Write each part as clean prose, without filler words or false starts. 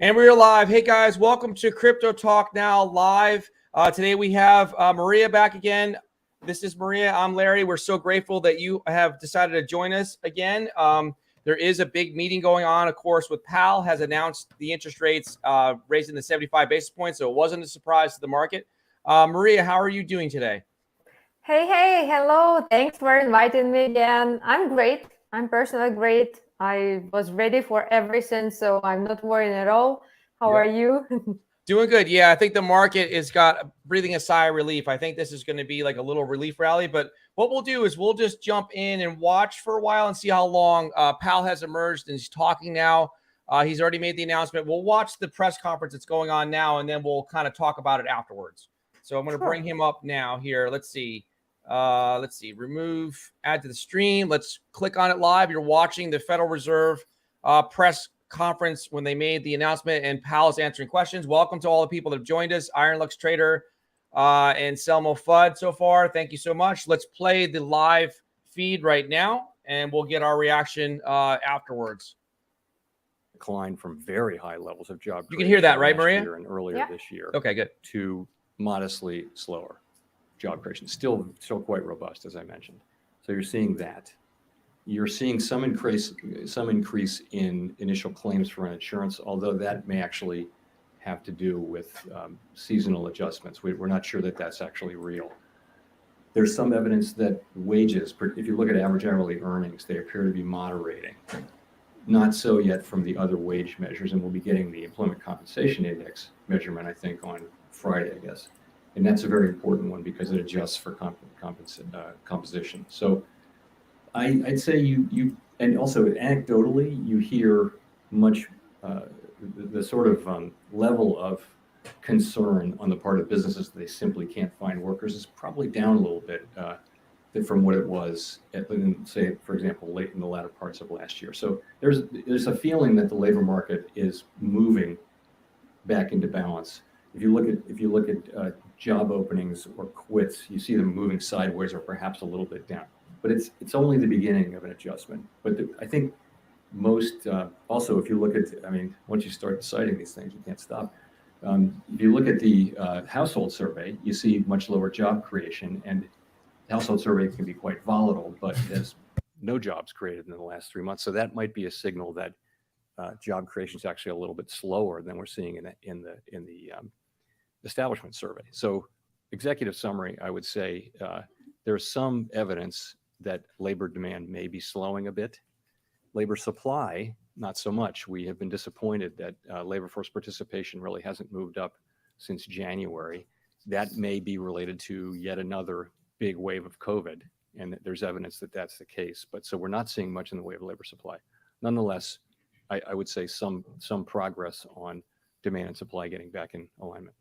And we're live. Hey guys, welcome to Crypto Talk Now live. Today we have Maria back again. This is Maria. I'm Larry. We're so grateful that you have decided to join us again. There is a big meeting going on, of course, with Powell has announced the interest rates raising the 75 basis points, so it wasn't a surprise to the market. Maria, how are you doing today? Hey, hello. Thanks for inviting me again. I'm great. I'm personally great. I was ready for everything, so I'm not worried at all. How are you? Doing good. Yeah, I think the market is breathing a sigh of relief. I think this is going to be like a little relief rally. But what we'll do is we'll just jump in and watch for a while and see how long Powell has emerged and he's talking now. He's already made the announcement. We'll watch the press conference that's going on now, and then we'll kind of talk about it afterwards. So I'm going to bring him up now here. Let's see. Remove, add to the stream. Let's click on it live. You're watching the Federal Reserve press conference when they made the announcement, and Powell's answering questions. Welcome to all the people that have joined us, Ironlux Trader and Selmo Fudd so far. Thank you so much. Let's play the live feed right now, and we'll get our reaction afterwards. Decline from very high levels of job creation. You can hear that, right, Maria? And earlier this year. Okay, good. To modestly slower job creation, still quite robust, as I mentioned. So you're seeing that. You're seeing some increase in initial claims for insurance, although that may actually have to do with seasonal adjustments. We're not sure that that's actually real. There's some evidence that wages, if you look at average hourly earnings, they appear to be moderating. Not so yet from the other wage measures, and we'll be getting the Employment Compensation Index measurement, I think, on Friday, I guess. And that's a very important one because it adjusts for composition. So I'd say you and also anecdotally, you hear much the sort of level of concern on the part of businesses that they simply can't find workers is probably down a little bit from what it was say, for example, late in the latter parts of last year. So there's a feeling that the labor market is moving back into balance. If you look at job openings or quits, you see them moving sideways or perhaps a little bit down. But it's only the beginning of an adjustment. But I think most also, if you look at, once you start citing these things, you can't stop. If you look at the household survey, you see much lower job creation, and household survey can be quite volatile, but there's no jobs created in the last 3 months. So that might be a signal that job creation is actually a little bit slower than we're seeing in the establishment survey. So executive summary, I would say there's some evidence that labor demand may be slowing a bit. Labor supply, not so much. We have been disappointed that labor force participation really hasn't moved up since January. That may be related to yet another big wave of COVID, and there's evidence that that's the case. But so we're not seeing much in the way of labor supply. Nonetheless, I would say some progress on demand and supply getting back in alignment.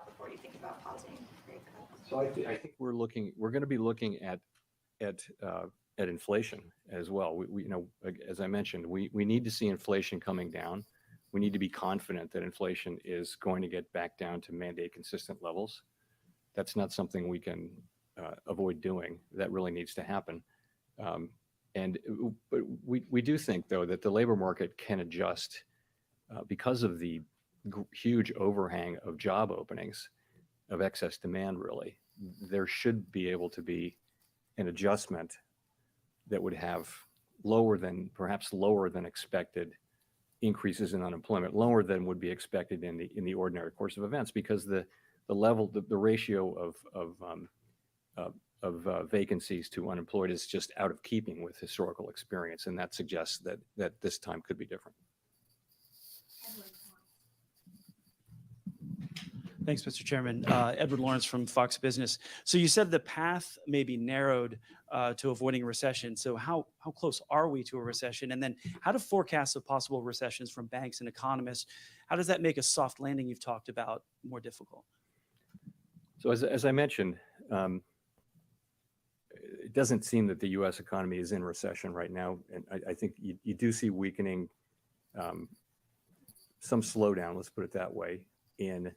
Before you think about pausing rate cuts? So I think we're going to be looking at inflation as well. We as I mentioned, we need to see inflation coming down. We need to be confident that inflation is going to get back down to mandate consistent levels. That's not something we can avoid doing. That really needs to happen. But we do think, though, that the labor market can adjust because of the huge overhang of job openings, of excess demand, really. There should be able to be an adjustment that would have perhaps lower than expected increases in unemployment, lower than would be expected in the ordinary course of events, because the ratio of vacancies to unemployed is just out of keeping with historical experience, and that suggests that this time could be different. Thanks, Mr. Chairman. Edward Lawrence from Fox Business. So you said the path may be narrowed to avoiding a recession. So how close are we to a recession? And then how to forecast of possible recessions from banks and economists? How does that make a soft landing you've talked about more difficult? So as I mentioned, it doesn't seem that the U.S. economy is in recession right now. And I think you do see weakening, some slowdown, let's put it that way, in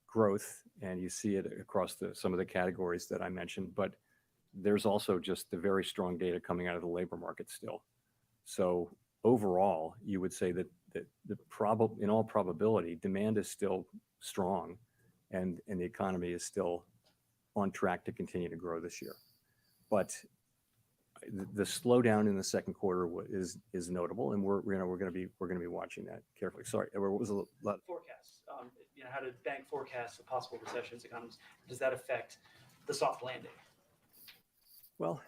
growth, and you see it across some of the categories that I mentioned, but there's also just the very strong data coming out of the labor market still. So overall, you would say that in all probability, demand is still strong, and the economy is still on track to continue to grow this year. But the slowdown in the second quarter is notable, and we're going to be watching that carefully. Sorry, what was a lot? Forecasts, how to bank forecasts of possible recessions, economies. Does that affect the soft landing? Well,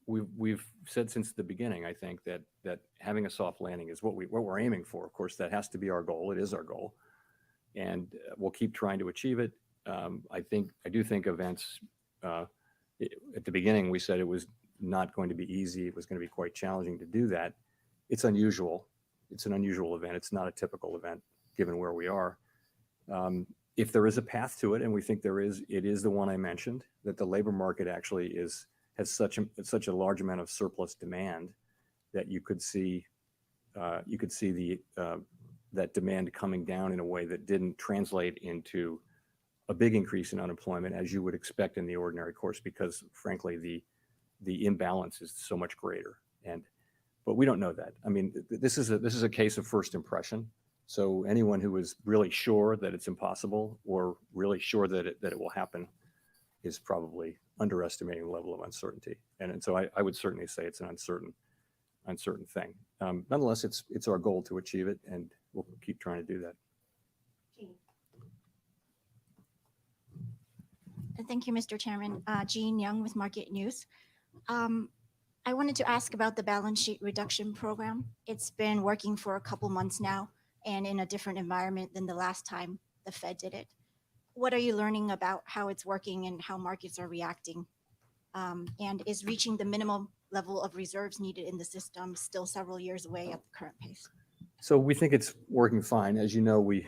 we've said since the beginning, I think, that having a soft landing is what we're aiming for. Of course, that has to be our goal. It is our goal, and we'll keep trying to achieve it. I do think events. At the beginning, we said it was not going to be easy. It was going to be quite challenging to do that. It's unusual. It's an unusual event. It's not a typical event given where we are. If there is a path to it, and we think there is, it is the one I mentioned, that the labor market actually has such a large amount of surplus demand that you could see that demand coming down in a way that didn't translate into a big increase in unemployment as you would expect in the ordinary course, because frankly the imbalance is so much greater. But we don't know that. I mean, this is a case of first impression. So anyone who is really sure that it's impossible or really sure that it will happen is probably underestimating the level of uncertainty. And so I would certainly say it's an uncertain thing. Nonetheless, it's our goal to achieve it, and we'll keep trying to do that. Thank you, Mr. Chairman. Jean Young with Market News. I wanted to ask about the balance sheet reduction program. It's been working for a couple months now and in a different environment than the last time the Fed did it. What are you learning about how it's working and how markets are reacting? And is reaching the minimum level of reserves needed in the system still several years away at the current pace? So we think it's working fine. As you know, we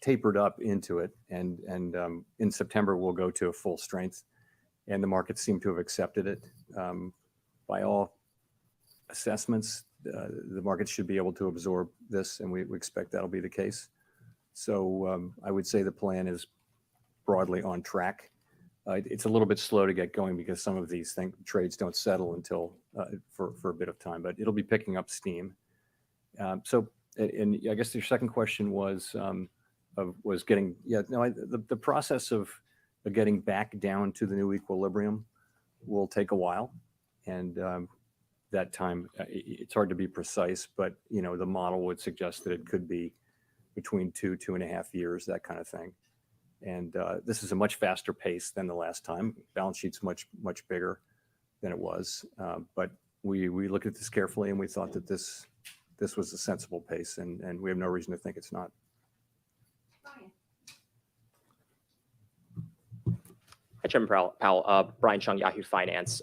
tapered up into it, and in September we'll go to a full strength, and the markets seem to have accepted it. By all assessments, the markets should be able to absorb this, and we expect that'll be the case. So I would say the plan is broadly on track. It's a little bit slow to get going because some of these trades don't settle until for a bit of time, but it'll be picking up steam. So, and I guess your second question was getting, the process of getting back down to the new equilibrium will take a while, and that time it's hard to be precise, but the model would suggest that it could be between 2.5 years, that kind of thing. And this is a much faster pace than the last time. Balance sheet's much bigger than it was, but we looked at this carefully, and we thought that this was a sensible pace, and we have no reason to think it's not. Hi, Chairman Powell. Brian Chung, Yahoo Finance.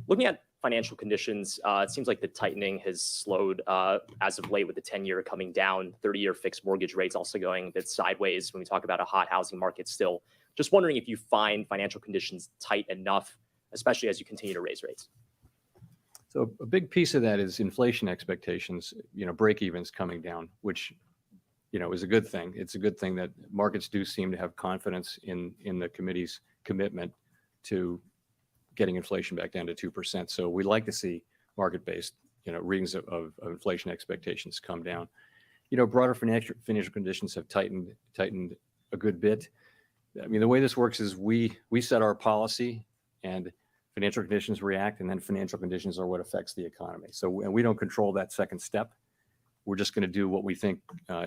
Looking at financial conditions, it seems like the tightening has slowed as of late, with the 10-year coming down, 30-year fixed mortgage rates also going a bit sideways when we talk about a hot housing market still. Just wondering if you find financial conditions tight enough, especially as you continue to raise rates. So a big piece of that is inflation expectations, break-evens coming down, which is a good thing. It's a good thing that markets do seem to have confidence in the committee's commitment to getting inflation back down to 2%. So we like to see market-based, readings of inflation expectations come down. Broader financial conditions have tightened a good bit. I mean, the way this works is we set our policy, and financial conditions react, and then financial conditions are what affects the economy. So, and we don't control that second step. We're just going to do what we think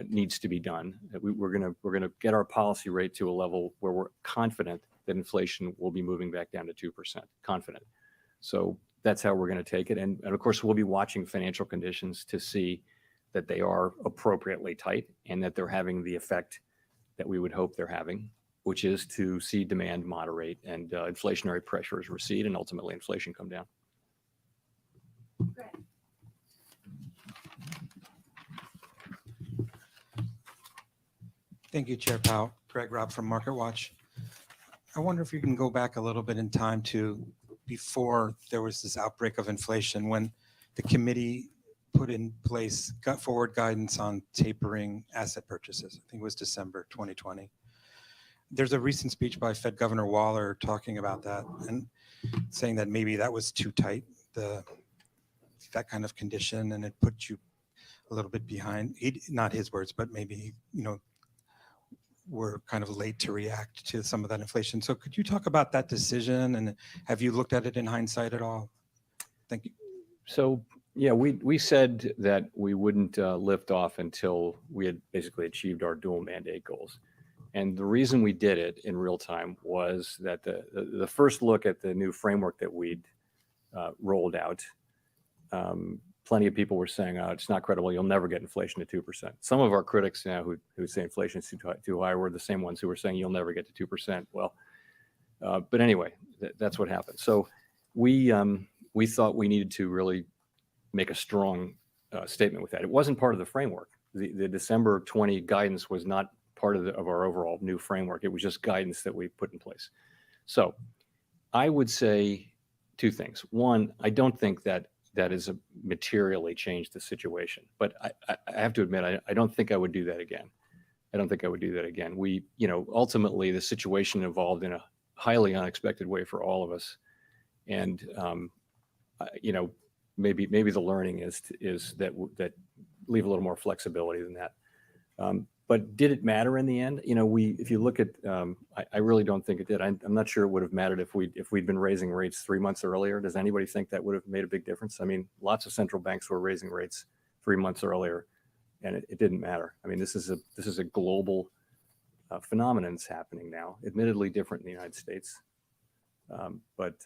needs to be done. We're going to get our policy rate to a level where we're confident that inflation will be moving back down to 2%. Confident. So that's how we're going to take it. And of course, we'll be watching financial conditions to see that they are appropriately tight and that they're having the effect that we would hope they're having, which is to see demand moderate and inflationary pressures recede and ultimately inflation come down. Great. Thank you, Chair Powell. Greg Robb from MarketWatch. I wonder if you can go back a little bit in time to before there was this outbreak of inflation, when the committee put in place forward guidance on tapering asset purchases. I think it was December 2020. There's a recent speech by Fed Governor Waller talking about that. And saying that maybe that was too tight, that kind of condition, and it put you a little bit behind. Not his words, but maybe, we're kind of late to react to some of that inflation. So could you talk about that decision, and have you looked at it in hindsight at all? Thank you. So yeah, we said that we wouldn't lift off until we had basically achieved our dual mandate goals. And the reason we did it in real time was that the first look at the new framework that we'd rolled out, plenty of people were saying, oh, it's not credible, you'll never get inflation to 2%. Some of our critics now who say inflation is too high were the same ones who were saying you'll never get to 2%. Well, but anyway, that's what happened. So we thought we needed to really make a strong statement with that. It wasn't part of the framework. The December 20 guidance was not part of our overall new framework. It was just guidance that we put in place. So I would say two things. One, I don't think that is materially changed the situation, but I have to admit, I don't think I would do that again. I don't think I would do that again. Ultimately the situation evolved in a highly unexpected way for all of us. And, maybe the learning is that leave a little more flexibility than that. But did it matter in the end? If you look at, I really don't think it did. I'm not sure it would have mattered if we'd been raising rates 3 months earlier. Does anybody think that would have made a big difference? I mean, lots of central banks were raising rates 3 months earlier, and it didn't matter. I mean, this is a global phenomenon that's happening now. Admittedly, different in the United States, but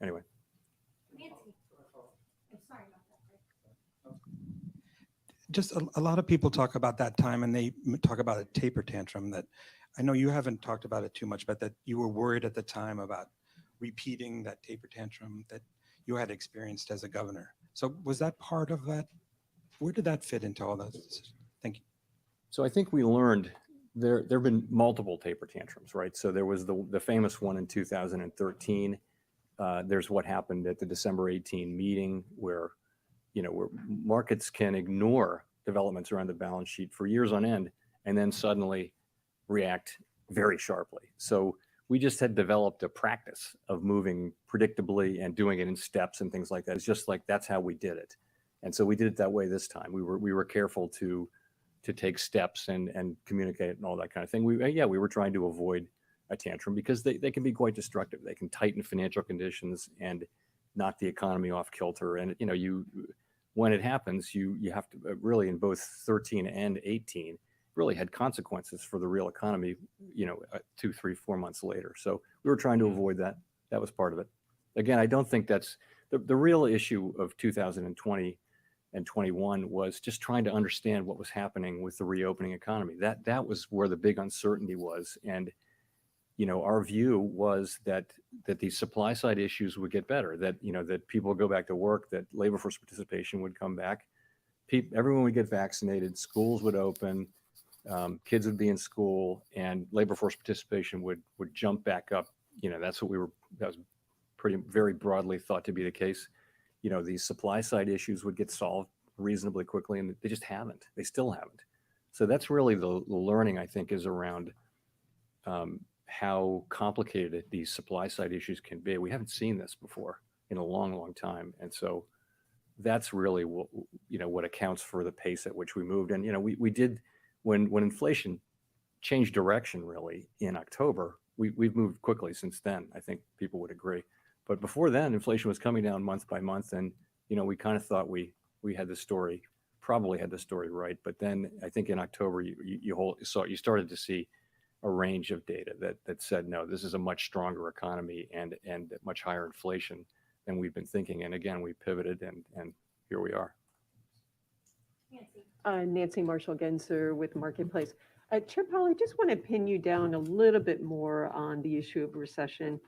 anyway. Just a lot of people talk about that time, and they talk about a taper tantrum that I know you haven't talked about it too much, but that you were worried at the time about repeating that taper tantrum that you had experienced as a governor. So was that part of that? Where did that fit into all those? Thank you. So I think we learned there have been multiple taper tantrums, right? So there was the famous one in 2013. There's what happened at the December 18 meeting where markets can ignore developments around the balance sheet for years on end and then suddenly react very sharply. So we just had developed a practice of moving predictably and doing it in steps and things like that. It's just like that's how we did it. And so we did it that way this time. We were careful to take steps and communicate and all that kind of thing. We were trying to avoid a tantrum because they can be quite destructive. They can tighten financial conditions and knock the economy off kilter. And when it happens, you have to really, in both 13 and 18, really had consequences for the real economy, 2, 3, 4 months later. So we were trying to avoid that. That was part of it. Again, I don't think that's the real issue of 2020 and 21 was just trying to understand what was happening with the reopening economy. That was where the big uncertainty was. And our view was that these supply side issues would get better, that people would go back to work, that labor force participation would come back, everyone would get vaccinated, schools would open, kids would be in school, and labor force participation would jump back up. That was very broadly thought to be the case. These supply side issues would get solved reasonably quickly, and they just haven't. They still haven't. So that's really the learning, I think, is around how complicated these supply side issues can be. We haven't seen this before in a long, long time. And so that's really what accounts for the pace at which we moved. And, we did, when inflation changed direction really in October, we've moved quickly since then. I think people would agree. But before then, inflation was coming down month by month. And, we kind of thought we had the story, probably had the story right. But then I think in October, you started to see a range of data that said, no, this is a much stronger economy and much higher inflation than we've been thinking. And again, we pivoted and here we are. Nancy Marshall-Genzer with Marketplace. Chair Powell, I just want to pin you down a little bit more on the issue of recession.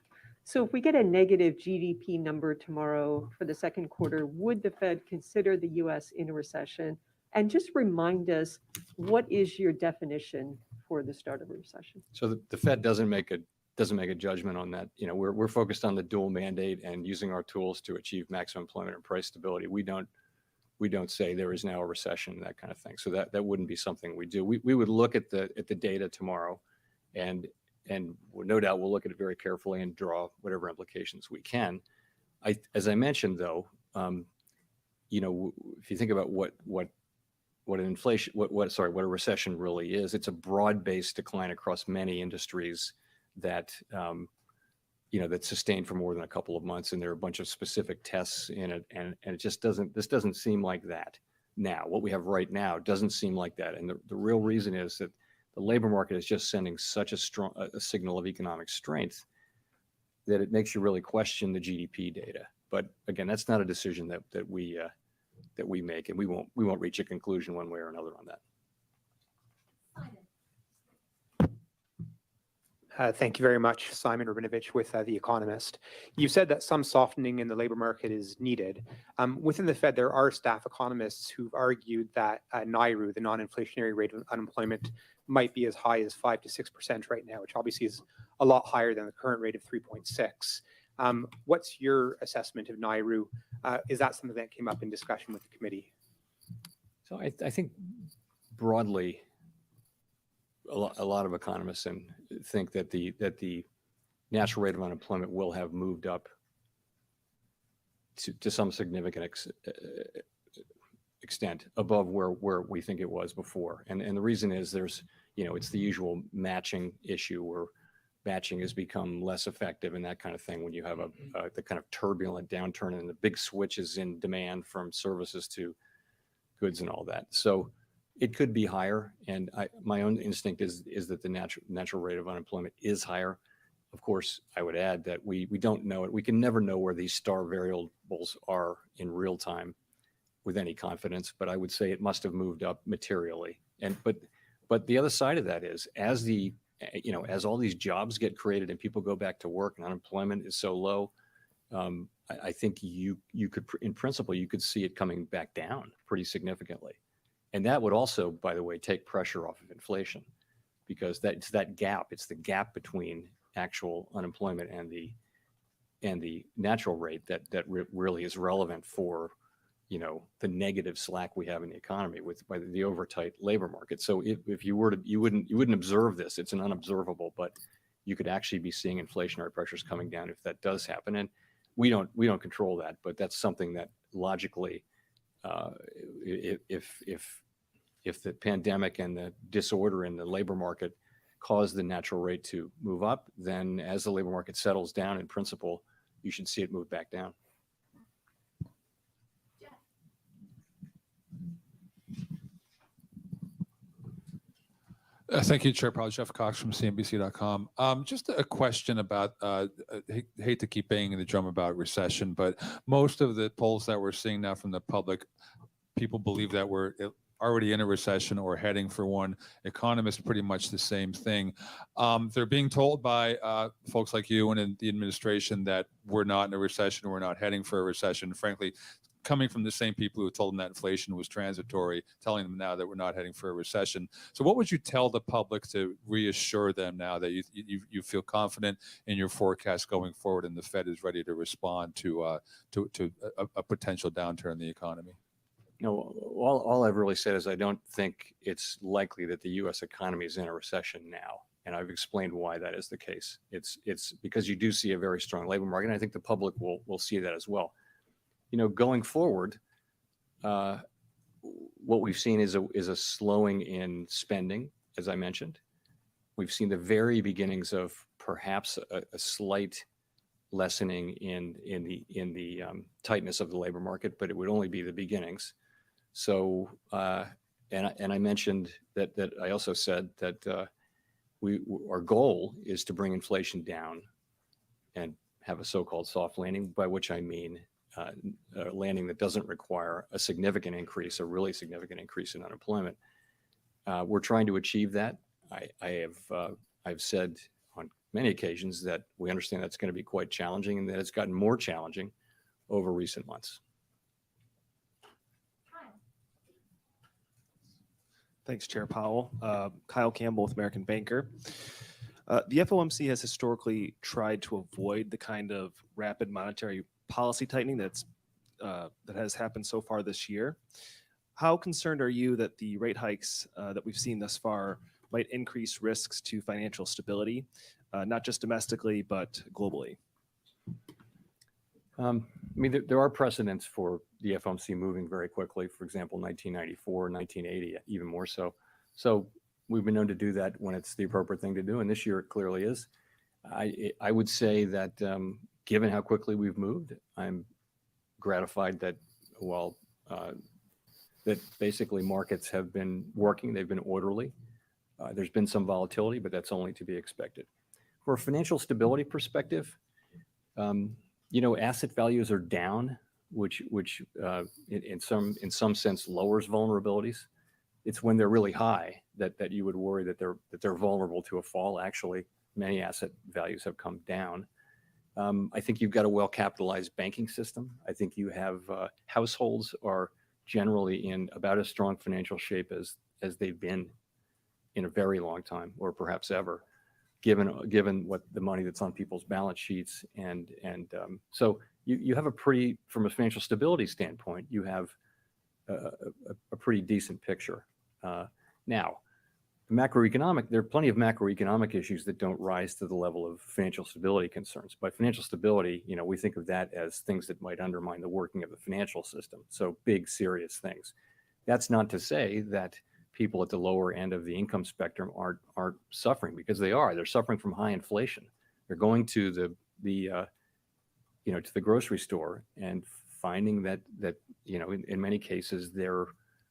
So if we get a negative GDP number tomorrow for the second quarter, would the Fed consider the US in a recession? And just remind us, what is your definition for the start of a recession? So the Fed doesn't make a judgment on that. We're focused on the dual mandate and using our tools to achieve maximum employment and price stability. We don't say there is now a recession, that kind of thing. So that wouldn't be something we do. We would look at the data tomorrow, and and no doubt we'll look at it very carefully and draw whatever implications we can. As I mentioned, though, if you think about what a recession really is, it's a broad-based decline across many industries that that's sustained for more than a couple of months, and there are a bunch of specific tests in it, and it just doesn't seem like that now. What we have right now doesn't seem like that, and the real reason is that the labor market is just sending such a strong signal of economic strength that it makes you really question the GDP data. But again, that's not a decision that we make, and we won't reach a conclusion one way or another on that. Thank you very much, Simon Rabinovich with The Economist. You said that some softening in the labor market is needed. Within the Fed, there are staff economists who've argued that Nairu, the non-inflationary rate of unemployment, might be as high as 5 to 6% right now, which obviously is a lot higher than the current rate of 3.6. What's your assessment of Nairu? Is that something that came up in discussion with the committee? So I think broadly, a lot of economists think that the natural rate of unemployment will have moved up to some significant extent above where we think it was before. And the reason is it's the usual matching issue where matching has become less effective and that kind of thing when you have the kind of turbulent downturn and the big switches in demand from services to goods and all that. So it could be higher, and my own instinct is that the natural rate of unemployment is higher. Of course, I would add that we don't know it. We can never know where these star variables are in real time with any confidence, but I would say it must have moved up materially. But the other side of that is as all these jobs get created and people go back to work and unemployment is so low, I think you could, in principle, you could see it coming back down pretty significantly. And that would also, by the way, take pressure off of inflation, because it's that gap. It's the gap between actual unemployment and the natural rate that really is relevant for, the negative slack we have in the economy by the overtight labor market. So if you wouldn't observe this. It's an unobservable, but you could actually be seeing inflationary pressures coming down if that does happen. And we don't control that, but that's something that logically, if the pandemic and the disorder in the labor market cause the natural rate to move up, then as the labor market settles down, in principle, you should see it move back down. Thank you, Chair Powell. Jeff Cox from CNBC.com. Just a question about, hate to keep banging the drum about recession, but most of the polls that we're seeing now from the public, people believe that we're already in a recession or heading for one. Economists, pretty much the same thing. They're being told by folks like you and in the administration that we're not in a recession, we're not heading for a recession. Frankly, coming from the same people who told them that inflation was transitory, telling them now that we're not heading for a recession. So what would you tell the public to reassure them now that you feel confident in your forecast going forward and the Fed is ready to respond to a potential downturn in the economy? No, all I've really said is I don't think it's likely that the U.S. economy is in a recession now. And I've explained why that is the case. It's because you do see a very strong labor market, and I think the public will see that as well. Going forward, what we've seen is a slowing in spending, as I mentioned. We've seen the very beginnings of perhaps a slight lessening in the tightness of the labor market, but it would only be the beginnings. So, and I mentioned that I also said that our goal is to bring inflation down and have a so-called soft landing, by which I mean a landing that doesn't require a significant increase, a really significant increase in unemployment. We're trying to achieve that. I've said on many occasions that we understand that's going to be quite challenging and that it's gotten more challenging over recent months. Thanks, Chair Powell. Kyle Campbell with American Banker. The FOMC has historically tried to avoid the kind of rapid monetary policy tightening that has happened so far this year. How concerned are you that the rate hikes that we've seen thus far might increase risks to financial stability, not just domestically, but globally? I mean, there are precedents for the FOMC moving very quickly. For example, 1994, 1980, even more so. So we've been known to do that when it's the appropriate thing to do, and this year it clearly is. I would say that given how quickly we've moved, I'm gratified that while that basically markets have been working, they've been orderly. There's been some volatility, but that's only to be expected. For a financial stability perspective, asset values are down, which in some sense lowers vulnerabilities. It's when they're really high that you would worry that they're vulnerable to a fall. Actually, many asset values have come down. I think you've got a well-capitalized banking system. I think you have households are generally in about as strong financial shape as they've been in a very long time, or perhaps ever, given what the money that's on people's balance sheets. And so you have from a financial stability standpoint, you have a pretty decent picture. Now, there are plenty of macroeconomic issues that don't rise to the level of financial stability concerns. By financial stability, we think of that as things that might undermine the working of the financial system. So big, serious things. That's not to say that people at the lower end of the income spectrum aren't suffering, because they are. They're suffering from high inflation. They're going to the grocery store and finding that in many cases their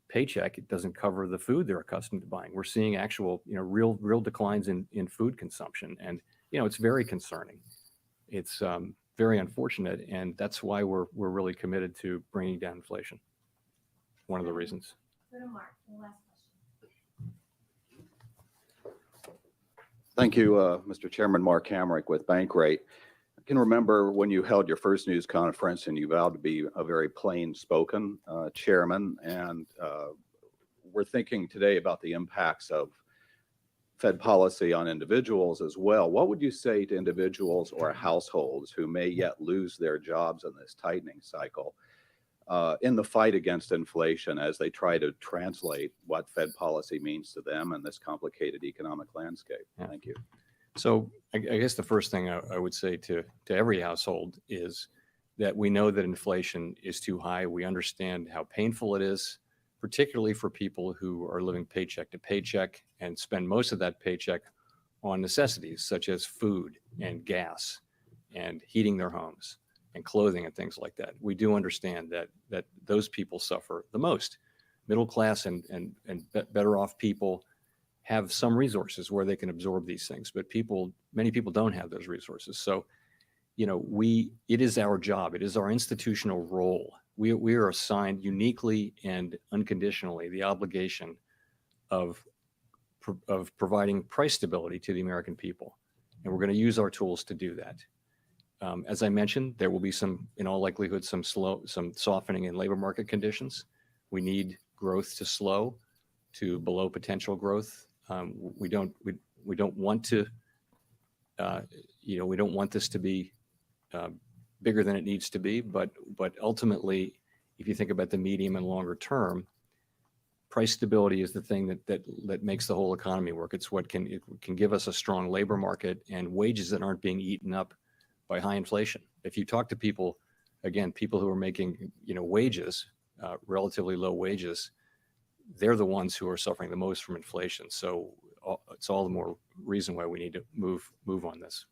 paycheck, it doesn't cover the food they're accustomed to buying. We're seeing actual, real declines in food consumption, and it's very concerning. It's very unfortunate, and that's why we're really committed to bringing down inflation. One of the reasons. Thank you, Mr. Chairman. Mark Hamrick with Bankrate. I can remember when you held your first news conference and you vowed to be a very plain-spoken chairman, and we're thinking today about the impacts of Fed policy on individuals as well. What would you say to individuals or households who may yet lose their jobs in this tightening cycle in the fight against inflation as they try to translate what Fed policy means to them in this complicated economic landscape? Thank you. So I guess the first thing I would say to every household is that we know that inflation is too high. We understand how painful it is, particularly for people who are living paycheck to paycheck and spend most of that paycheck on necessities such as food and gas and heating their homes and clothing and things like that. We do understand that those people suffer the most. Middle class and better off people have some resources where they can absorb these things, but many people don't have those resources. So, it is our job. It is our institutional role. We are assigned uniquely and unconditionally the obligation of providing price stability to the American people. And we're going to use our tools to do that. As I mentioned, there will be in all likelihood, some softening in labor market conditions. We need growth to slow to below potential growth. We don't want to, we don't want this to be bigger than it needs to be. But ultimately, if you think about the medium and longer term, price stability is the thing that makes the whole economy work. It's what can give us a strong labor market and wages that aren't being eaten up by high inflation. If you talk to people who are making wages, relatively low wages, they're the ones who are suffering the most from inflation. So it's all the more reason why we need to move on this.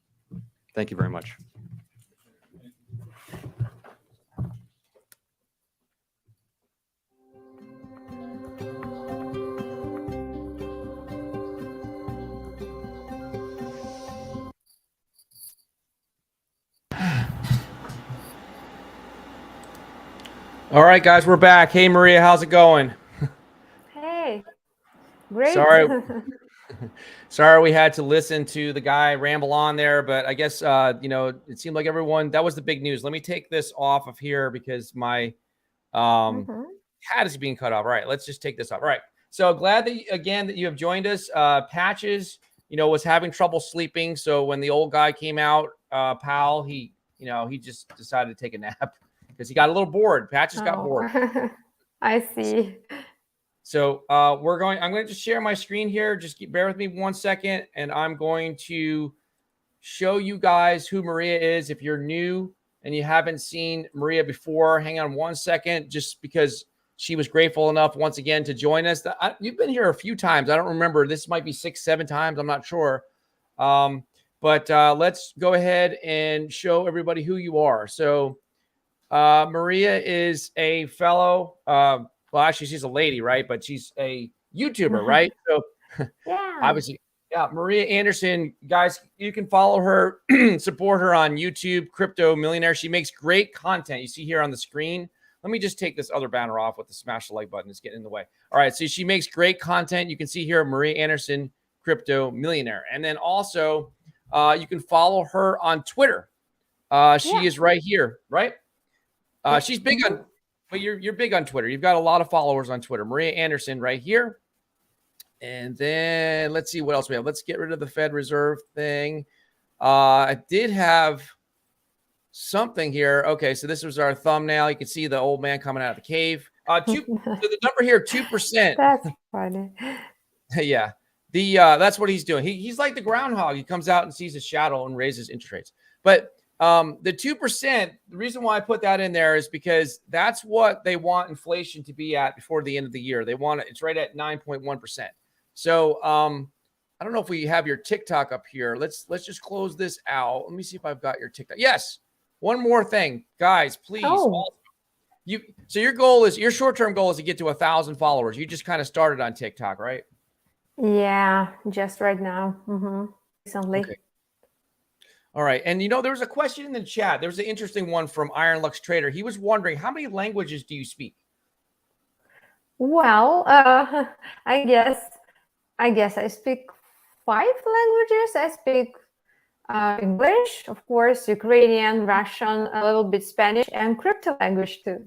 Thank you very much. All right, guys, we're back. Hey, Maria, how's it going? Hey, great. Sorry we had to listen to the guy ramble on there, but I guess, it seemed like that was the big news. Let me take this off of here because my hat is being cut off. All right, let's just take this off. All right. So glad that you have joined us. Patches, was having trouble sleeping. So when the old guy came out, Powell, he just decided to take a nap because he got a little bored. Patches got bored. I see. So I'm going to just share my screen here. Just bear with me 1 second, and I'm going to show you guys who Maria is. If you're new and you haven't seen Maria before, hang on 1 second, just because she was grateful enough once again to join us. You've been here a few times. I don't remember. This might be 6, 7 times. I'm not sure. But let's go ahead and show everybody who you are. So Maria is a fellow, well, actually, she's a lady, right? But she's a YouTuber, right? So Yeah. obviously, yeah, Maria Anderson, guys, you can follow her, support her on YouTube, Crypto Millionaire. She makes great content. You see here on the screen. Let me just take this other banner off with the smash the like button. It's getting in the way. All right, so she makes great content. You can see here, Maria Anderson, Crypto Millionaire. And then also, you can follow her on Twitter. She is right here, right? She's big on, but you're big on Twitter. You've got a lot of followers on Twitter. Maria Anderson right here. And then let's see what else we have. Let's get rid of the Fed Reserve thing. I did have something here. Okay, so this was our thumbnail. You can see the old man coming out of the cave. So the number here, 2%. That's funny. Yeah. That's what he's doing. He's like the groundhog. He comes out and sees a shadow and raises interest rates. But the 2%, the reason why I put that in there is because that's what they want inflation to be at before the end of the year. They want it's right at 9.1%. So I don't know if we have your TikTok up here. Let's just close this out. Let me see if I've got your TikTok. Yes. One more thing, guys, please. So your short-term goal is to get to 1,000 followers. You just kind of started on TikTok, right? Yeah, just right now. Recently. Okay. All right. And there was a question in the chat. There was an interesting one from Iron Lux Trader. He was wondering, how many languages do you speak? Well, I guess I speak 5 languages. I speak English, of course, Ukrainian, Russian, a little bit Spanish, and crypto language too.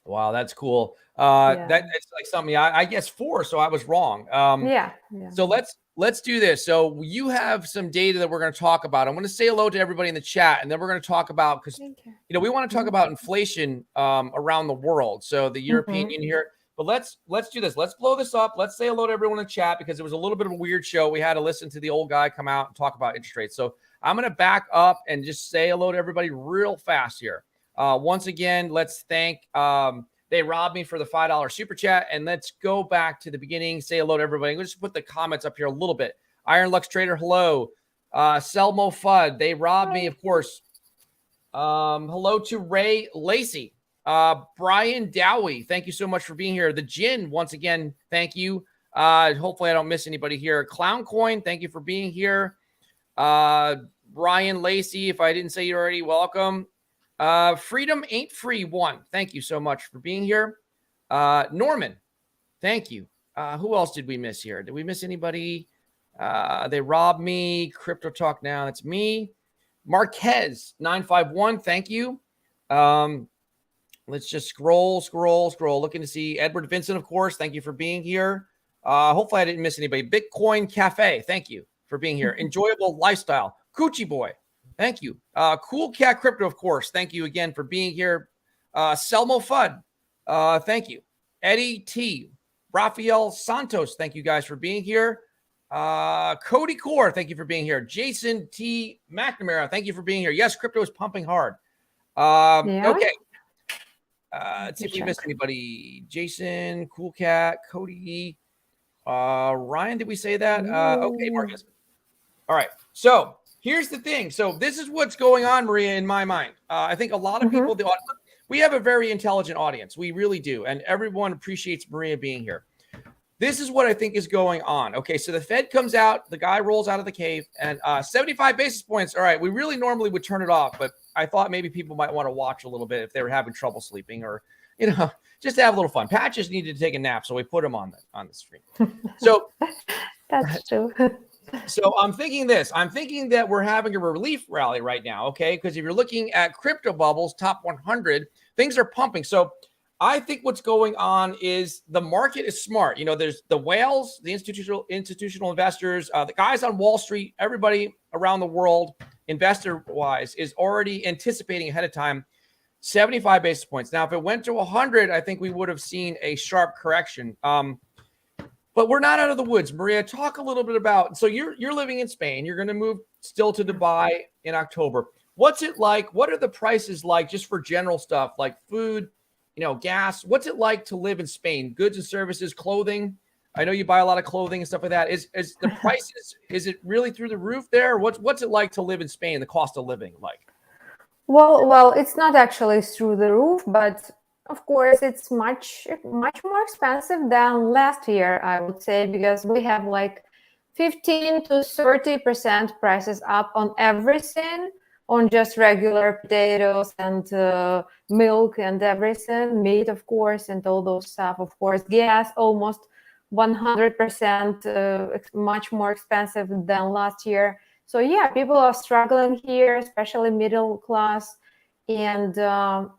Wow, that's cool. Yeah. That's like something I guess 4, so I was wrong. Yeah. So let's do this. So you have some data that we're going to talk about. I'm going to say hello to everybody in the chat, and then we're going to talk about, because we want to talk about inflation around the world. So the European Union here. But let's do this. Let's blow this up. Let's say hello to everyone in the chat, because it was a little bit of a weird show. We had to listen to the old guy come out and talk about interest rates. So I'm going to back up and just say hello to everybody real fast here. Once again, let's thank they robbed me for the $5 super chat. And let's go back to the beginning. Say hello to everybody. Let's just put the comments up here a little bit. Iron Lux Trader, hello. Selmo Fudd, they robbed me, of course. Hello to Ray Lacey. Brian Dowie, thank you so much for being here. The Jin, once again, thank you. Hopefully I don't miss anybody here. Clown Coin, thank you for being here. Brian Lacey, if I didn't say you already, welcome. Freedom Ain't Free One, thank you so much for being here. Norman, thank you. Who else did we miss here? Did we miss anybody? They robbed me. Crypto Talk Now, that's me. Marquez 951, thank you. Let's just scroll. Looking to see Edward Vincent, of course. Thank you for being here. Hopefully I didn't miss anybody. Bitcoin Cafe, thank you for being here. Enjoyable Lifestyle, Coochie Boy, thank you. Cool Cat Crypto, of course. Thank you again for being here. Selmo Fudd, thank you. Eddie T. Rafael Santos, thank you guys for being here. Cody Core, thank you for being here. Jason T. McNamara, thank you for being here. Yes, crypto is pumping hard. Okay. Let's see if we missed anybody. Jason, Cool Cat, Cody, Ryan, did we say that? Okay, Marcus. All right. So here's the thing. So this is what's going on, Maria, in my mind. I think a lot of people, we have a very intelligent audience. We really do. And everyone appreciates Maria being here. This is what I think is going on. Okay, so the Fed comes out, the guy rolls out of the cave, and 75 basis points. All right, we really normally would turn it off, but I thought maybe people might want to watch a little bit if they were having trouble sleeping, or just to have a little fun. Pat just needed to take a nap, so we put him on the screen. So that's true. So I'm thinking this. I'm thinking that we're having a relief rally right now, okay? Because if you're looking at crypto bubbles, top 100, things are pumping. So I think what's going on is the market is smart. There's the whales, the institutional investors, the guys on Wall Street, everybody around the world, investor-wise, is already anticipating ahead of time. 75 basis points. Now, if it went to 100, I think we would have seen a sharp correction. But we're not out of the woods. Maria, talk a little bit about, so you're living in Spain. You're going to move still to Dubai in October. What's it like? What are the prices like just for general stuff like food, gas? What's it like to live in Spain? Goods and services, clothing. I know you buy a lot of clothing and stuff like that. Is the prices, is it really through the roof there? What's it like to live in Spain, the cost of living like? Well, it's not actually through the roof, but of course, it's much more expensive than last year, I would say, because we have like 15 to 30% prices up on everything, on just regular potatoes and milk and everything, meat, of course, and all those stuff. Of course, gas almost 100% much more expensive than last year. So yeah, people are struggling here, especially middle class and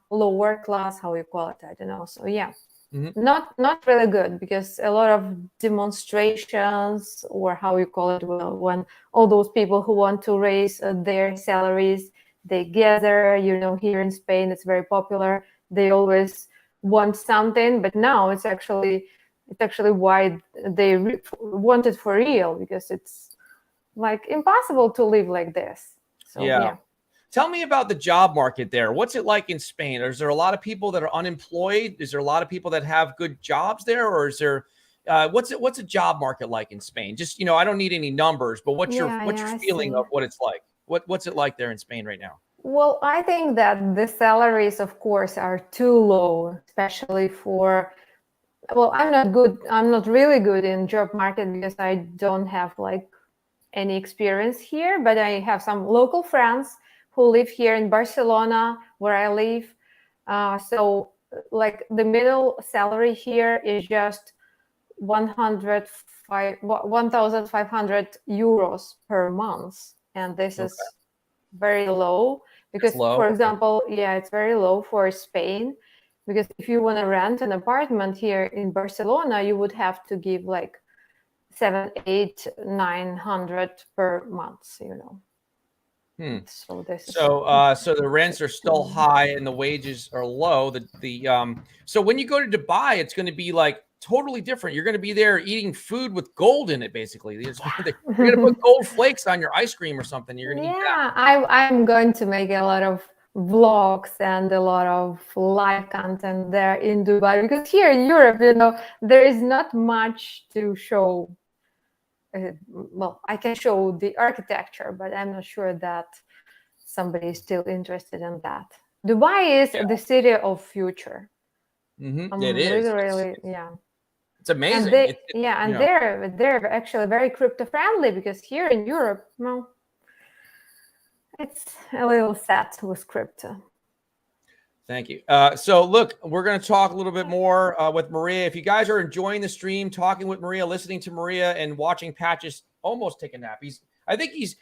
lower class, how you call it, I don't know. So yeah, not really good, because a lot of demonstrations, or how you call it, well, when all those people who want to raise their salaries, they gather, here in Spain, it's very popular. They always want something, but now it's actually why they want it for real, because it's like impossible to live like this. So yeah. Tell me about the job market there. What's it like in Spain? Is there a lot of people that are unemployed? Is there a lot of people that have good jobs there? Or is there, what's a job market like in Spain? Just, I don't need any numbers, but what's your feeling of what it's like? What's it like there in Spain right now? Well, I think that the salaries, of course, are too low, especially for, well, I'm not really good in job market because I don't have like any experience here, but I have some local friends who live here in Barcelona, where I live. So like the middle salary here is just 1,500 euros per month. And this is very low because, for example, it's very low for Spain, because if you want to rent an apartment here in Barcelona, you would have to give like 700, 800, 900 per month, So so the rents are still high and the wages are low. So when you go to Dubai, it's going to be like totally different. You're going to be there eating food with gold in it, basically. You're going to put gold flakes on your ice cream or something. You're going to eat that. I'm going to make a lot of vlogs and a lot of live content there in Dubai, because here in Europe, there is not much to show. Well, I can show the architecture, but I'm not sure that somebody is still interested in that. Dubai is the city of future. It is. Literally, It's amazing. And they're actually very crypto friendly, because here in Europe, well, it's a little sad with crypto. Thank you. So look, we're going to talk a little bit more with Maria. If you guys are enjoying the stream, talking with Maria, listening to Maria, and watching Patches almost take a nap. I think he's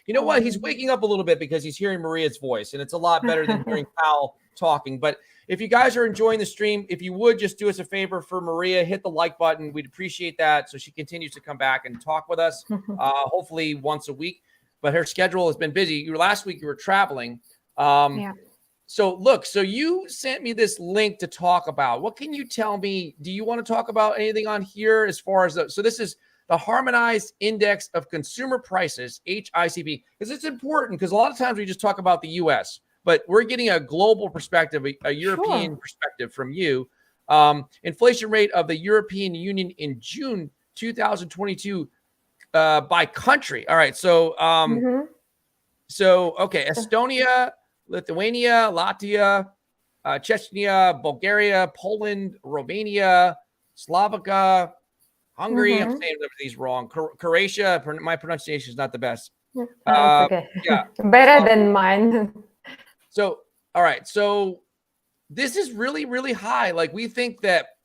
waking up a little bit because he's hearing Maria's voice, and it's a lot better than hearing Pal talking. But if you guys are enjoying the stream, if you would just do us a favor for Maria, hit the like button. We'd appreciate that, so she continues to come back and talk with us, hopefully once a week. But her schedule has been busy. Last week you were traveling. So look, so you sent me this link to talk about. What can you tell me? Do you want to talk about anything on here as far as so this is the Harmonized Index of Consumer Prices, HICP, because it's important, because a lot of times we just talk about the US, but we're getting a global perspective, a European perspective from you. Inflation rate of the European Union in June 2022 by country. All right, so Estonia, Lithuania, Latvia, Chechnya, Bulgaria, Poland, Romania, Slovakia, Hungary. I'm saying these wrong. Croatia. My pronunciation is not the best. Okay. Better than mine. So, all right. So this is really, really high. Like, we think that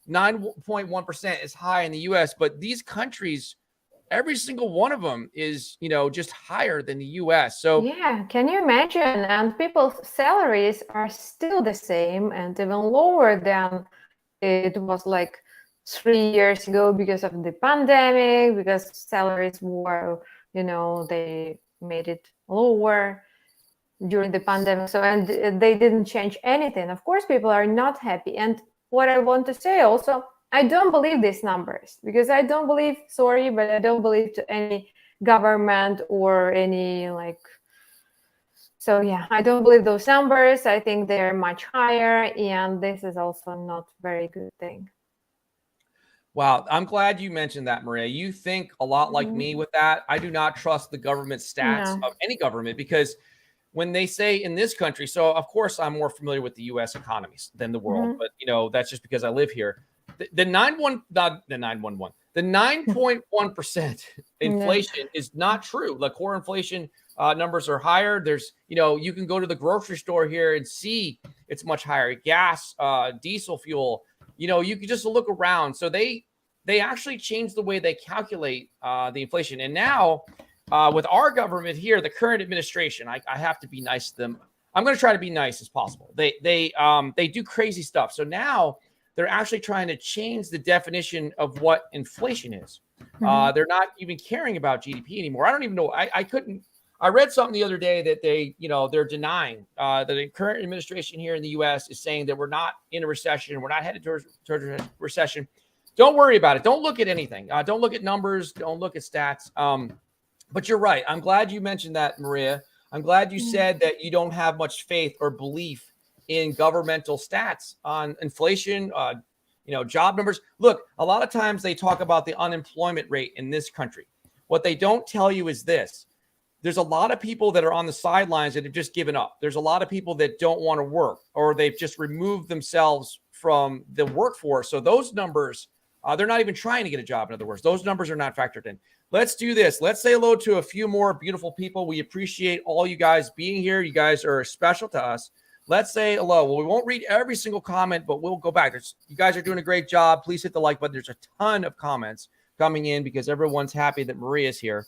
9.1% is high in the US, but these countries, every single one of them is, just higher than the US. So yeah, can you imagine? And people's salaries are still the same and even lower than it was like 3 years ago, because of the pandemic, because salaries were, they made it lower. during the pandemic. So, and they didn't change anything. Of course, people are not happy. And what I want to say also, I don't believe these numbers because I don't believe, sorry, but I don't believe to any government or any like, so yeah, I don't believe those numbers. I think they're much higher. And this is also not very good thing. Wow, I'm glad you mentioned that, Maria. You think a lot like me with that. I do not trust the government stats No. of any government because when they say in this country, so of course I'm more familiar with the U.S. economies than the world, but that's just because I live here. The 9.1% inflation is not true. The core inflation numbers are higher. There's, you can go to the grocery store here and see it's much higher. Gas, diesel fuel, you can just look around. So they actually changed the way they calculate the inflation. And now with our government here, the current administration, I have to be nice to them. I'm going to try to be nice as possible. They do crazy stuff. So now they're actually trying to change the definition of what inflation is. They're not even caring about GDP anymore. I don't even know. I read something the other day that they're denying that the current administration here in the U.S. is saying that we're not in a recession. We're not headed towards a recession. Don't worry about it. Don't look at anything. Don't look at numbers. Don't look at stats. But you're right. I'm glad you mentioned that, Maria. I'm glad you said that you don't have much faith or belief in governmental stats on inflation, job numbers. Look, a lot of times they talk about the unemployment rate in this country. What they don't tell you is this. There's a lot of people that are on the sidelines that have just given up. There's a lot of people that don't want to work or they've just removed themselves from the workforce. So those numbers, they're not even trying to get a job. In other words, those numbers are not factored in. Let's do this. Let's say hello to a few more beautiful people. We appreciate all you guys being here. You guys are special to us. Let's say hello. Well, we won't read every single comment, but we'll go back. You guys are doing a great job. Please hit the like button. There's a ton of comments coming in because everyone's happy that Maria's here.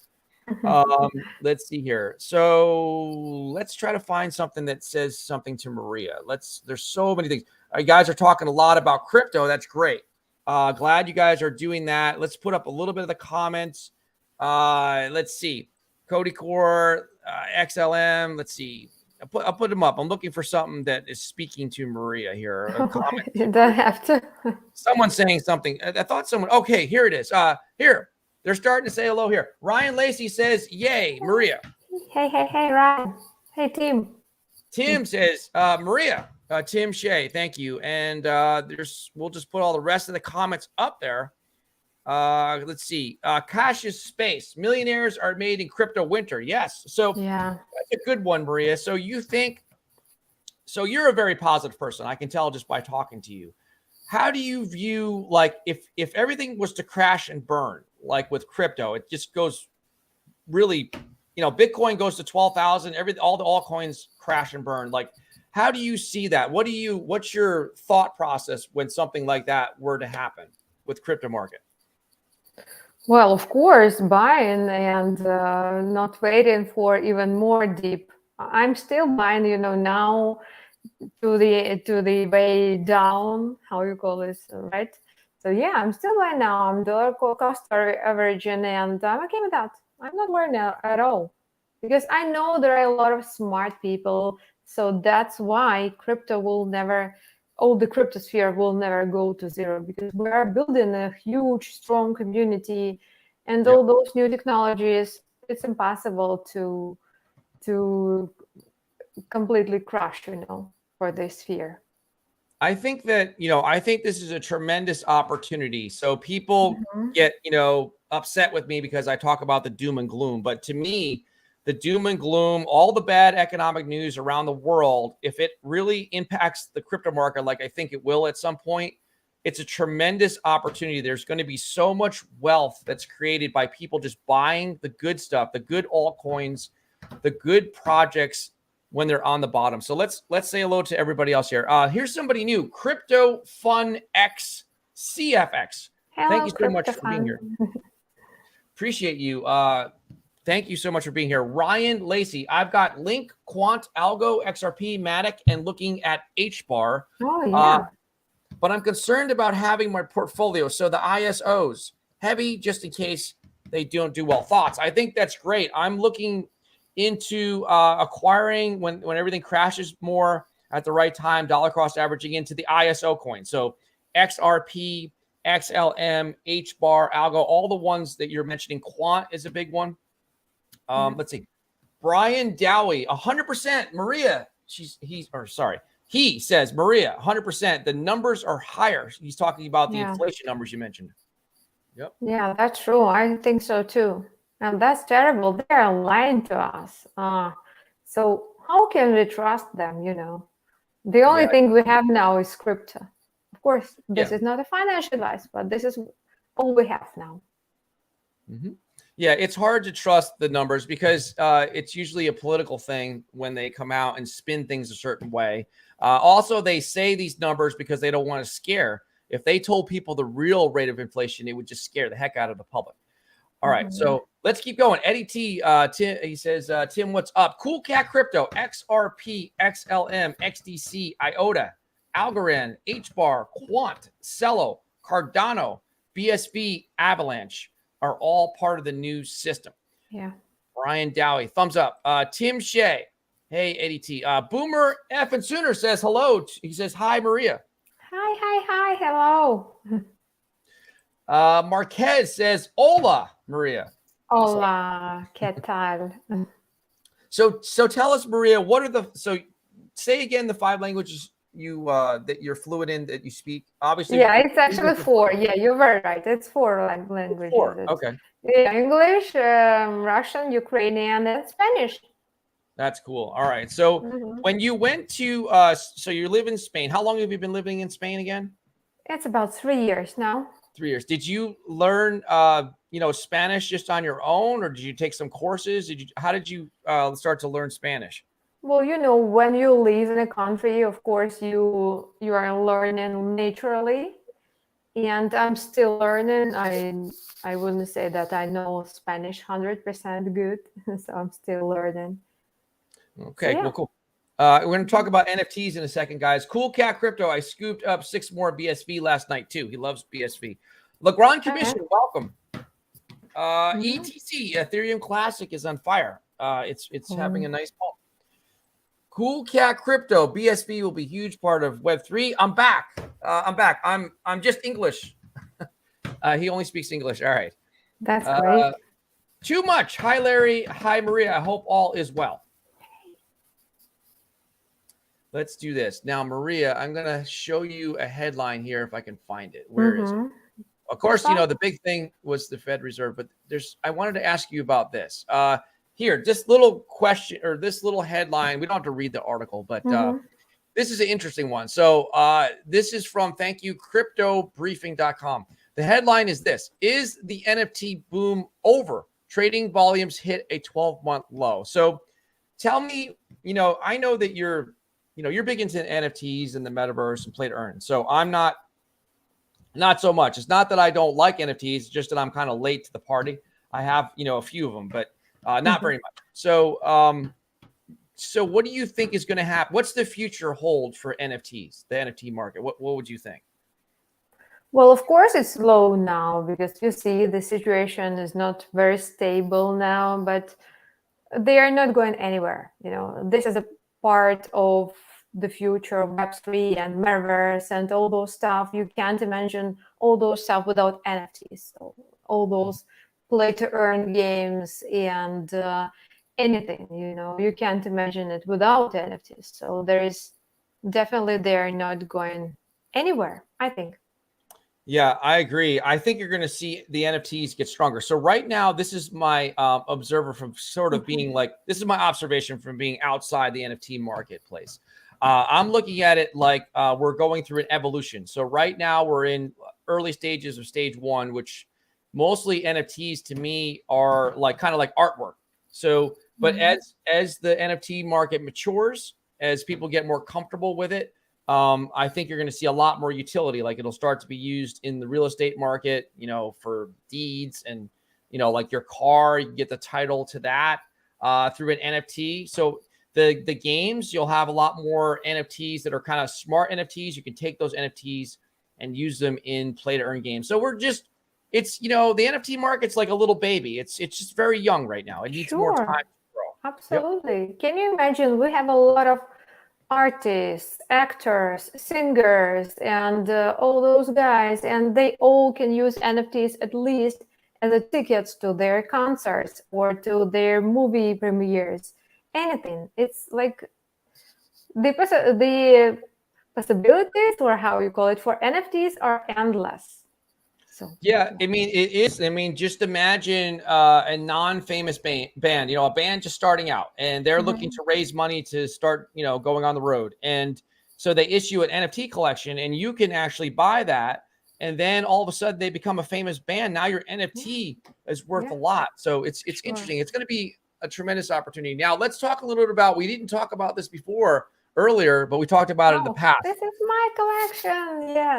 Let's see here. So let's try to find something that says something to Maria. There's so many things. You guys are talking a lot about crypto. That's great. Glad you guys are doing that. Let's put up a little bit of the comments. Let's see. Cody Core, XLM. Let's see. I'll put them up. I'm looking for something that is speaking to Maria here. A comment. You don't have to. Someone's saying something. I thought someone. Okay, here it is. Here. They're starting to say hello here. Ryan Lacey says, yay, Maria. Hey, Ryan. Hey, Tim. Tim says, Maria. Tim Shea, thank you. And we'll just put all the rest of the comments up there. Let's see. Cassius Space. Millionaires are made in crypto winter. Yes. So yeah, that's a good one, Maria. So you're a very positive person. I can tell just by talking to you. How do you view, like, if everything was to crash and burn, like with crypto, it just goes really, Bitcoin goes to 12,000, all the altcoins crash and burn. Like, how do you see that? What's your thought process when something like that were to happen with crypto market? Well, of course, buying and not waiting for even more deep. I'm still buying, now to the way down, how you call this, right? So yeah, I'm still buying now. I'm dollar cost averaging, and I'm okay with that. I'm not worried now at all because I know there are a lot of smart people. So that's why all the cryptosphere will never go to zero because we are building a huge, strong community, and all those new technologies. It's impossible to completely crash, for this sphere. I think that, I think this is a tremendous opportunity. So people get, upset with me because I talk about the doom and gloom. But to me, the doom and gloom, all the bad economic news around the world, if it really impacts the crypto market, like I think it will at some point, it's a tremendous opportunity. There's going to be so much wealth that's created by people just buying the good stuff, the good altcoins, the good projects when they're on the bottom. So let's say hello to everybody else here. Here's somebody new, Crypto Fun X CFX. Hello, thank you so Crypto much for Fun. being here. Appreciate you. Thank you so much for being here. Ryan Lacey, I've got Link, Quant, Algo, XRP, Matic, and looking at HBAR. Oh, yeah. But I'm concerned about having my portfolio. So the ISOs, heavy just in case they don't do well. Thoughts? I think that's great. I'm looking into acquiring when everything crashes more at the right time, dollar cost averaging into the ISO coin. So XRP, XLM, HBAR, Algo, all the ones that you're mentioning. Quant is a big one. Let's see. Brian Dowie, 100%. Maria, he says, Maria, 100%. The numbers are higher. He's talking about the inflation numbers you mentioned. Yep. Yeah, that's true. I think so too. And that's terrible. They're lying to us. So how can we trust them, you know? The only thing we have now is crypto. Of course, this is not a financial advice, but this is all we have now. Mm-hmm. Yeah, it's hard to trust the numbers because it's usually a political thing when they come out and spin things a certain way. Also, they say these numbers because they don't want to scare. If they told people the real rate of inflation, it would just scare the heck out of the public. All right, so let's keep going. Eddie T, Tim, he says, Tim, what's up? Cool Cat Crypto, XRP, XLM, XDC, IOTA, Algorand, HBAR, Quant, Cello, Cardano, BSB, Avalanche are all part of the new system. Yeah. Brian Dowie, thumbs up. Tim Shea, hey, Eddie T. Boomer F and Sooner says hello. He says, hi, Maria. Hi, hello. Marquez says, hola, Maria. Hola, ¿qué tal? So tell us, Maria, say again the 5 languages you that you're fluent in, that you speak. Obviously, yeah, it's actually 4. Yeah, you're very right. It's 4 languages. 4. Okay. Yeah, English, Russian, Ukrainian, and Spanish. That's cool. All right. So when you went to so you live in Spain, how long have you been living in Spain again? It's about 3 years now. 3 years. Did you learn Spanish just on your own, or did you take some courses? How did you start to learn Spanish? Well, you know, when you live in a country, of course, you are learning naturally, and I'm still learning. I wouldn't say that I know Spanish 100% good, so I'm still learning. Okay, so, cool. We're going to talk about NFTs in a second, guys. Cool Cat Crypto. I scooped up 6 more BSV last night too. He loves BSV. Legrand Commission, welcome. ETC, Ethereum Classic is on fire. It's having a nice pump. Cool Cat Crypto, BSV will be a huge part of Web3. I'm back. I'm just English. He only speaks English. All right. That's great. Too much. Hi, Larry. Hi, Maria. I hope all is well. Let's do this. Now, Maria, I'm going to show you a headline here if I can find it. Where is it? Of course, the big thing was the Fed Reserve, but I wanted to ask you about this. Here, this little question or this little headline. We don't have to read the article, but this is an interesting one. So this is from cryptobriefing.com. The headline is this: is the NFT boom over? Trading volumes hit a 12-month low. So tell me, I know that you're big into NFTs and the metaverse and play to earn. So I'm not so much. It's not that I don't like NFTs, it's just that I'm kind of late to the party. I have, a few of them, but not very much. So, so what do you think is going to happen? What's the future hold for NFTs, the NFT market? What would you think? Well, of course, it's low now because you see the situation is not very stable now, but they are not going anywhere. This is a part of the future of Web3 and Metaverse and all those stuff. You can't imagine all those stuff without NFTs. So all those play to earn games and anything, you can't imagine it without NFTs. So they're not going anywhere, I think. Yeah, I agree. I think you're going to see the NFTs get stronger. So right now, this is my observer from sort of being this is my observation from being outside the NFT marketplace. I'm looking at it like we're going through an evolution. So right now we're in early stages of stage 1, which mostly NFTs to me are kind of like artwork. So, but as the NFT market matures, as people get more comfortable with it, I think you're going to see a lot more utility. Like it'll start to be used in the real estate market, for deeds and, like your car, you get the title to that through an NFT. So the games, you'll have a lot more NFTs that are kind of smart NFTs. You can take those NFTs and use them in play to earn games. So it's, the NFT market's like a little baby. It's just very young right now. It needs more time to grow. absolutely. Can you imagine? We have a lot of artists, actors, singers, and all those guys, and they all can use NFTs at least as a tickets to their concerts or to their movie premieres. Anything. It's like the possibilities, or how you call it, for NFTs are endless. So Yeah, I mean, it is. I mean, just imagine a non-famous band, you know, a band just starting out, and they're looking to raise money to start, you know, going on the road. And so they issue an NFT collection, and you can actually buy that. And then all of a sudden, they become a famous band. Now your NFT is worth a lot. So it's interesting. It's going to be a tremendous opportunity. Now let's talk a little bit about. We didn't talk about this before earlier, but we talked about it in the past. This is my collection. Yeah,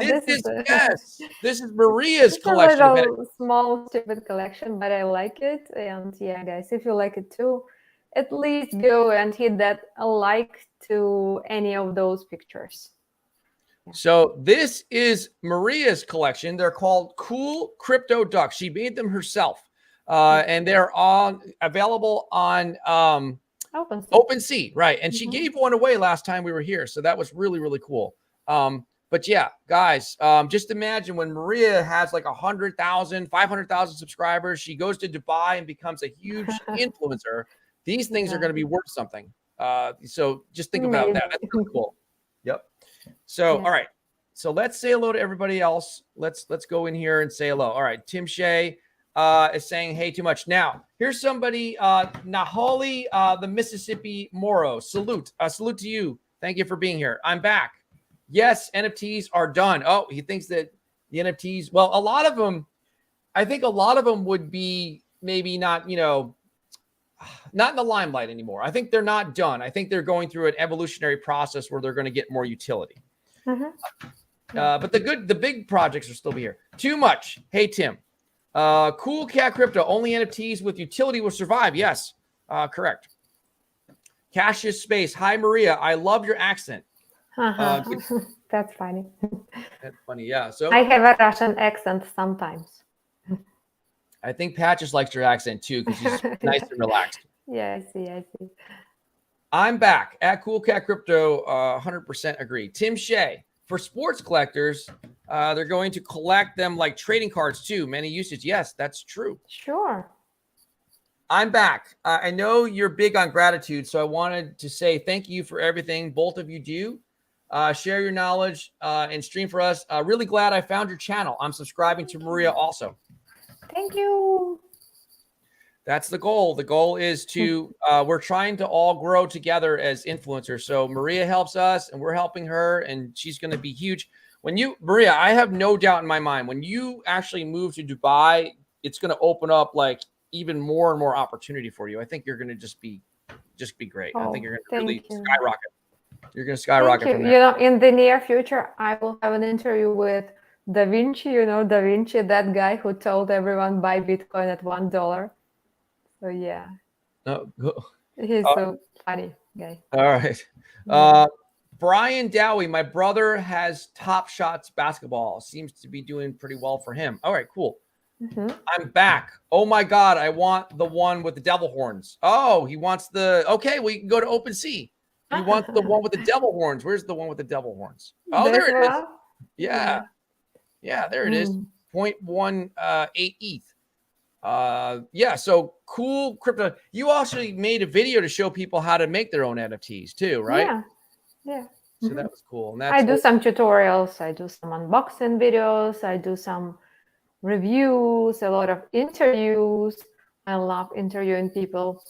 This is Maria's it's collection. a little small, stupid collection, but I like it. And yeah, guys, if you like it too, at least go and hit that like to any of those pictures. So this is Maria's collection. They're called Cool Crypto Ducks. She made them herself, and they're available on OpenSea, right? And she gave one away last time we were here, so that was really, really cool. But yeah, guys, just imagine when Maria has like 100,000, 500,000 subscribers, she goes to Dubai and becomes a huge influencer. These things are going to be worth something. So just think about that. That's really cool. Yep. So, all right. So let's say hello to everybody else. Let's go in here and say hello. All right. Tim Shea is saying, hey, too much. Now, here's somebody, Naholi, the Mississippi Moro. Salute. Salute to you. Thank you for being here. I'm back. Yes, NFTs are done. Oh, he thinks that the NFTs, well, a lot of them, I think a lot of them would be maybe not, you know, not in the limelight anymore. I think they're not done. I think they're going through an evolutionary process where they're going to get more utility. But the big projects will still be here. Too much. Hey, Tim. Cool Cat Crypto. Only NFTs with utility will survive. Yes, correct. Cassius Space. Hi, Maria. I love your accent. That's funny. That's funny. Yeah. So I have a Russian accent sometimes. I think Pat just likes your accent too because she's nice and relaxed. Yeah, I see. I'm back at Cool Cat Crypto. 100% agree. Tim Shea. For sports collectors, they're going to collect them like trading cards too. Many usage. Yes, that's true. Sure. I'm back. I know you're big on gratitude, so I wanted to say thank you for everything both of you do. Share your knowledge and stream for us. Really glad I found your channel. I'm subscribing to Maria also. Thank you. That's the goal. The goal is to, we're trying to all grow together as influencers. So Maria helps us and we're helping her and she's going to be huge. Maria, I have no doubt in my mind, when you actually move to Dubai, it's going to open up like even more and more opportunity for you. I think you're going to just be great. I think you're going to really skyrocket. You're going to skyrocket from there. You know, in the near future, I will have an interview with Da Vinci. You know, Da Vinci, that guy who told everyone buy Bitcoin at $1. So yeah, he's so funny guy. All right. Brian Dowie, my brother has Top Shots basketball. Seems to be doing pretty well for him. All right, cool. I'm back. Oh my God, I want the one with the devil horns. Oh, he wants okay, we can go to OpenSea. He wants the one with the devil horns. Where's the one with the devil horns? Oh, there it is. Yeah, there it is. 0.18 ETH. Yeah, so Cool Crypto. You also made a video to show people how to make their own NFTs too, right? Yeah. So that was cool. And I do some tutorials. I do some unboxing videos. I do some reviews, a lot of interviews. I love interviewing people.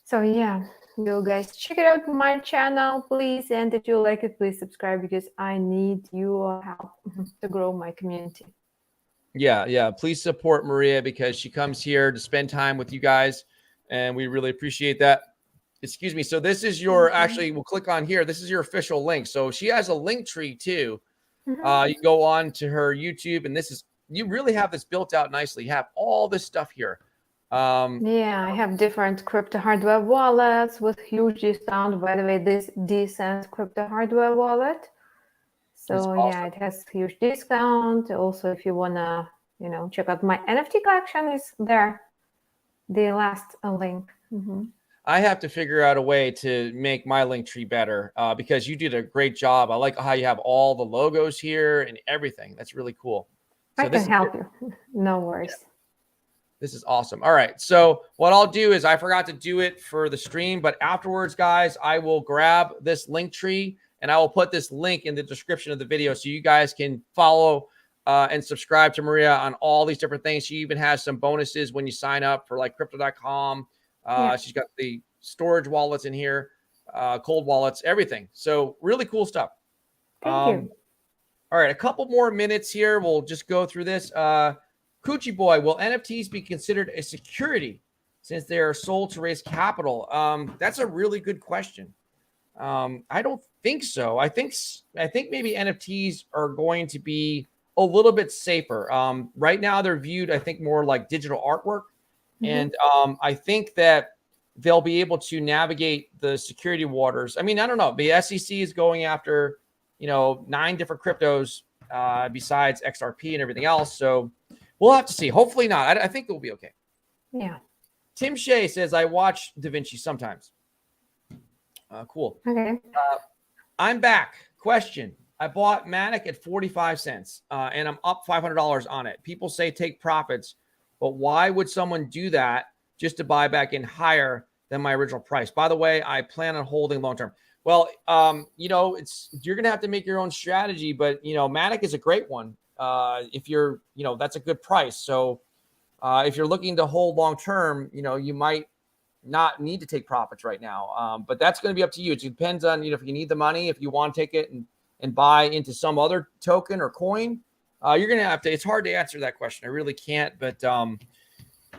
So yeah, you guys check it out my channel, please. And if you like it, please subscribe because I need your help to grow my community. Yeah. Please support Maria because she comes here to spend time with you guys. And we really appreciate that. Excuse me. So this is your, actually, we'll click on here. This is your official link. So she has a link tree too. You can go on to her YouTube and you really have this built out nicely. You have all this stuff here. Yeah, I have different crypto hardware wallets with huge discount. By the way, this Decent crypto hardware wallet. So yeah, it has huge discount. Also, if you wanna, check out my NFT collection, is there. The last link. I have to figure out a way to make my link tree better because you did a great job. I like how you have all the logos here and everything. That's really cool. So I can help you. No worries. This is awesome. All right. So what I'll do is I forgot to do it for the stream, but afterwards, guys, I will grab this link tree and I will put this link in the description of the video so you guys can follow and subscribe to Maria on all these different things. She even has some bonuses when you sign up for like crypto.com. She's got the storage wallets in here, cold wallets, everything. So really cool stuff. Thank you. All right. A couple more minutes here. We'll just go through this. Coochie Boy, will NFTs be considered a security since they are sold to raise capital? That's a really good question. I don't think so. I think maybe NFTs are going to be a little bit safer. Right now, they're viewed, I think, more like digital artwork. And I think that they'll be able to navigate the security waters. I mean, I don't know. The SEC is going after, 9 different cryptos besides XRP and everything else. So we'll have to see. Hopefully not. I think it'll be okay. Yeah. Tim Shea says, I watch Da Vinci sometimes. Cool. Okay. I'm back. Question. I bought Matic at 45 cents and I'm up $500 on it. People say take profits, but why would someone do that just to buy back in higher than my original price? By the way, I plan on holding long-term. Well, you're going to have to make your own strategy, but, Matic is a great one. If you're, that's a good price. So if you're looking to hold long-term, you might not need to take profits right now. But that's going to be up to you. It depends on, if you need the money, if you want to take it and buy into some other token or coin, you're going to have to, it's hard to answer that question. I really can't, but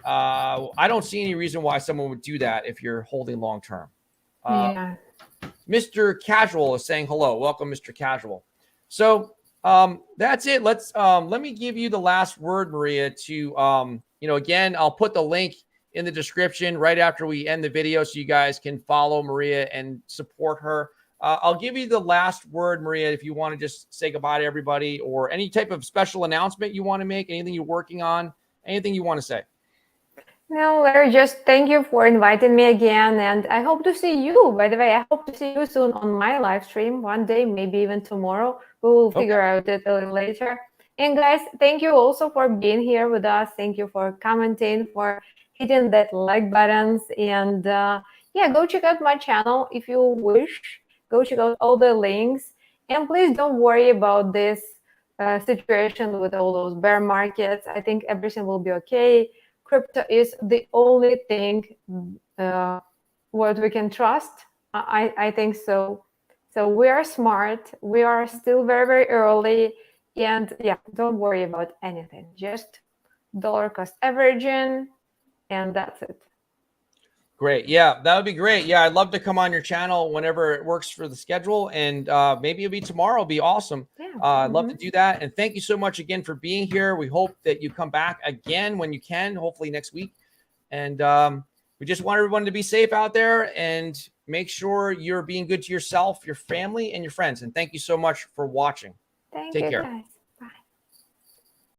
I don't see any reason why someone would do that if you're holding long-term. Yeah. Mr. Casual is saying hello. Welcome, Mr. Casual. So that's it. Let me give you the last word, Maria, to, again, I'll put the link in the description right after we end the video so you guys can follow Maria and support her. I'll give you the last word, Maria, if you want to just say goodbye to everybody or any type of special announcement you want to make, anything you're working on, anything you want to say. No, Larry, just thank you for inviting me again. And I hope to see you. By the way, I hope to see you soon on my live stream one day, maybe even tomorrow. We will figure out it a little later. And guys, thank you also for being here with us. Thank you for commenting, for hitting that like buttons. And go check out my channel if you wish. Go check out all the links. And please don't worry about this situation with all those bear markets. I think everything will be okay. Crypto is the only thing what we can trust. I think so. So we are smart. We are still very, very early. And don't worry about anything. Just dollar cost averaging. And that's it. Great. Yeah, that would be great. Yeah, I'd love to come on your channel whenever it works for the schedule. And maybe it'll be tomorrow. It'll be awesome. Yeah. I'd love to do that. And thank you so much again for being here. We hope that you come back again when you can, hopefully next week. And we just want everyone to be safe out there and make sure you're being good to yourself, your family, and your friends. And thank you so much for watching. Thank Take you, care. guys.